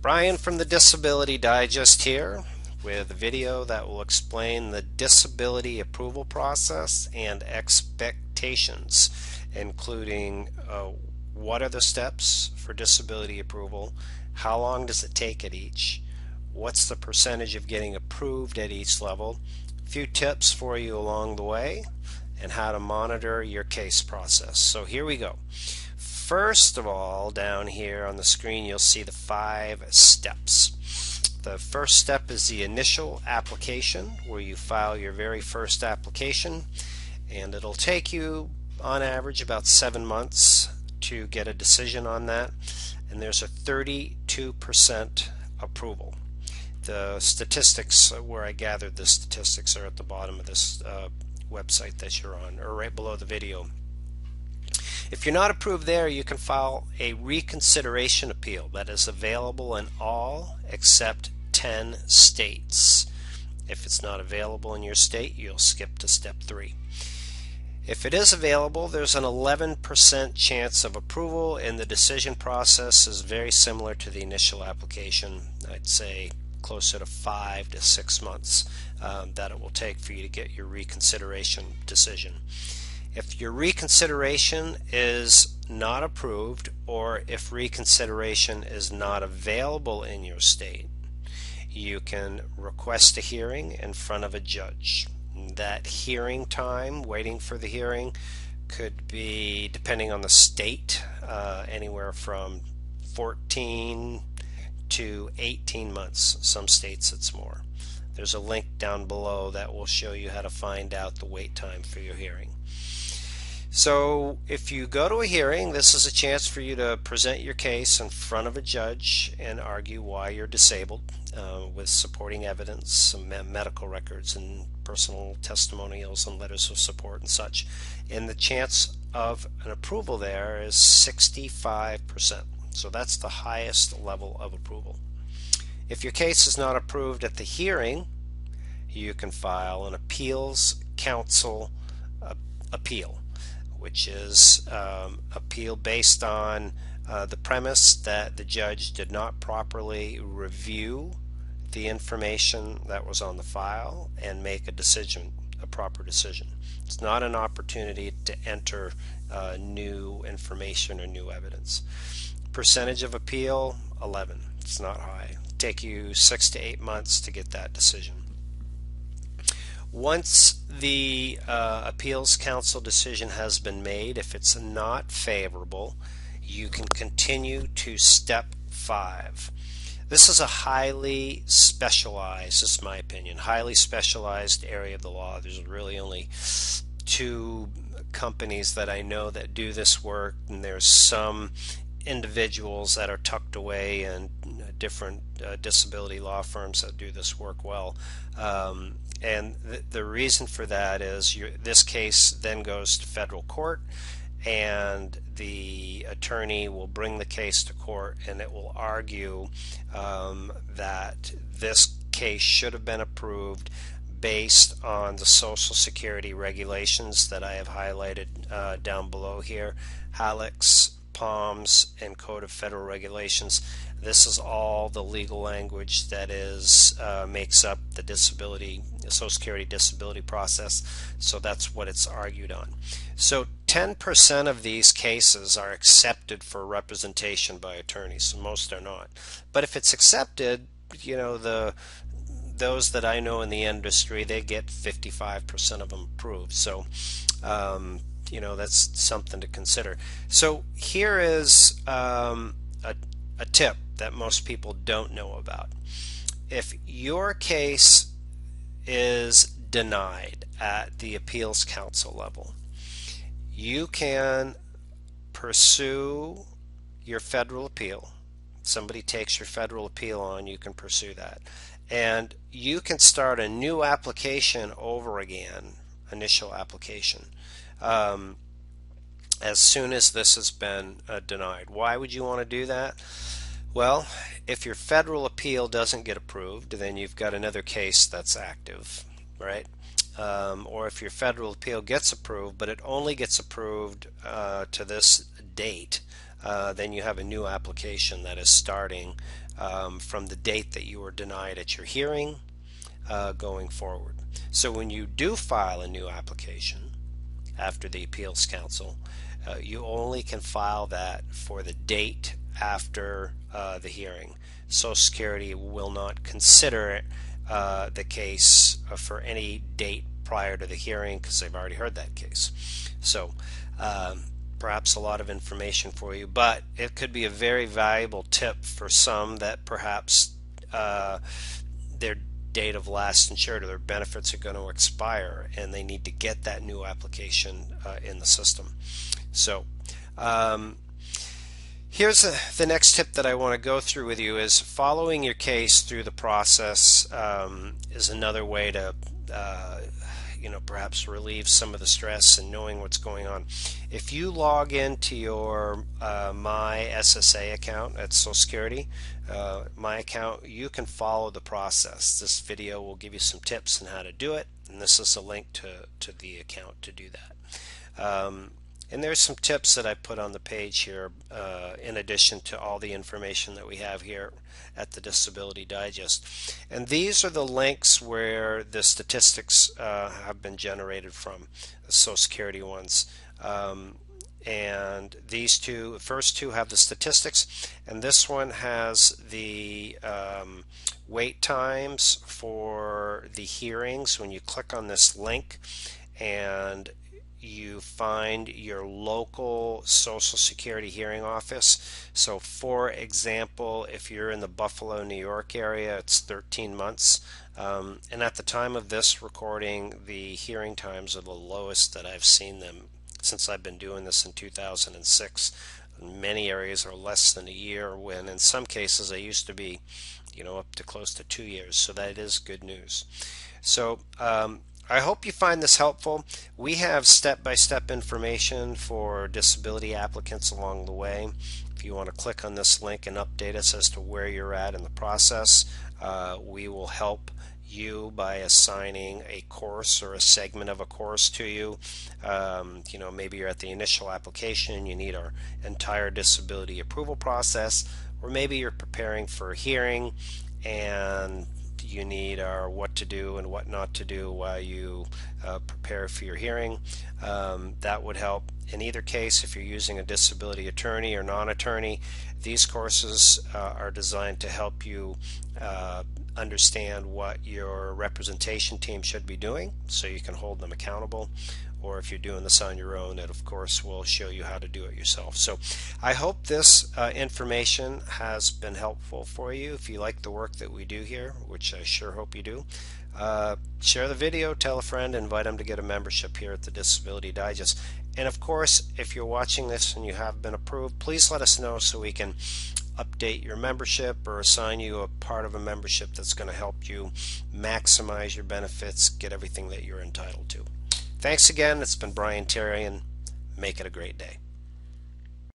Brian from the Disability Digest here with a video that will explain the disability approval process and expectations, including what are the steps for disability approval, how long does it take at each, what's the percentage of getting approved at each level, a few tips for you along the way, and how to monitor your case process. So here we go. First of all, down here on the screen you'll see the 5 steps. The first step is the initial application, where you file your very first application, and it'll take you on average about 7 months to get a decision on that, and there's a 32% approval. The statistics where I gathered the statistics are at the bottom of this website that you're on, or right below the video. If you're not approved there, you can file a reconsideration appeal that is available in all except 10 states. If it's not available in your state, you'll skip to step 3. If it is available, there's an 11% chance of approval, and the decision process is very similar to the initial application. I'd say closer to 5 to 6 months that it will take for you to get your reconsideration decision. If your reconsideration is not approved, or if reconsideration is not available in your state, you can request a hearing in front of a judge. That hearing time, waiting for the hearing, could be, depending on the state, anywhere from 14 to 18 months. Some states it's more. There's a link down below that will show you how to find out the wait time for your hearing. So if you go to a hearing, this is a chance for you to present your case in front of a judge and argue why you're disabled with supporting evidence, some medical records and personal testimonials and letters of support and such. And the chance of an approval there is 65%. So that's the highest level of approval. If your case is not approved at the hearing, you can file an appeals council appeal, which is appeal based on the premise that the judge did not properly review the information that was on the file and make a decision, a proper decision. It's not an opportunity to enter new information or new evidence. Percentage of appeal, 11. It's not high. It'll take you 6 to 8 months to get that decision. Once the appeals council decision has been made, if it's not favorable, you can continue to step 5. This is a highly specialized, this is my opinion, highly specialized area of the law. There's really only 2 companies that I know that do this work, and there's some individuals that are tucked away in different disability law firms that do this work well. And the reason for that is this case then goes to federal court, and the attorney will bring the case to court, and it will argue that this case should have been approved based on the Social Security regulations that I have highlighted down below here, HALEX, POMS, and Code of Federal Regulations. This is all the legal language that makes up the Social Security disability process, so that's what it's argued on. So 10% of these cases are accepted for representation by attorneys. Most are not. But if it's accepted, you know, those that I know in the industry, they get 55% of them approved. So you know, that's something to consider. So here is a tip that most people don't know about. If your case is denied at the appeals council level, you can pursue your federal appeal. Somebody takes your federal appeal on, you can pursue that. And you can start a new application over again, initial application, as soon as this has been denied. Why would you want to do that? Well, if your federal appeal doesn't get approved, then you've got another case that's active, right? Or if your federal appeal gets approved, but it only gets approved to this date, then you have a new application that is starting from the date that you were denied at your hearing going forward. So when you do file a new application after the Appeals Council, you only can file that for the date after the hearing. Social Security will not consider the case for any date prior to the hearing because they've already heard that case. So perhaps a lot of information for you, but it could be a very valuable tip for some that perhaps their date of last insured or their benefits are going to expire and they need to get that new application in the system. So here's the next tip that I want to go through with you is following your case through the process is another way to perhaps relieve some of the stress and knowing what's going on. If you log into your My SSA account at Social Security, My account, you can follow the process. This video will give you some tips on how to do it, and this is a link to the account to do that. And there's some tips that I put on the page here in addition to all the information that we have here at the Disability Digest. And these are the links where the statistics have been generated from, the Social Security ones. And these first two have the statistics, and this one has the wait times for the hearings. When you click on this link and you find your local Social Security hearing office. So for example, if you're in the Buffalo, New York area, it's 13 months. And at the time of this recording, the hearing times are the lowest that I've seen them since I've been doing this in 2006. In many areas are less than a year, when in some cases they used to be, up to close to 2 years. So that is good news. So I hope you find this helpful. We have step-by-step information for disability applicants along the way. If you want to click on this link and update us as to where you're at in the process, we will help you by assigning a course or a segment of a course to you. Maybe you're at the initial application, you need our entire disability approval process, or maybe you're preparing for a hearing and you need our what to do and what not to do while you prepare for your hearing. That would help. In either case, if you're using a disability attorney or non-attorney, these courses are designed to help you understand what your representation team should be doing so you can hold them accountable. Or if you're doing this on your own, it of course will show you how to do it yourself. So I hope this information has been helpful for you. If you like the work that we do here, which I sure hope you do, share the video, tell a friend, invite them to get a membership here at the Disability Digest. And of course, if you're watching this and you have been approved, please let us know so we can update your membership or assign you a part of a membership that's going to help you maximize your benefits, get everything that you're entitled to. Thanks again. It's been Brian Terry, and make it a great day.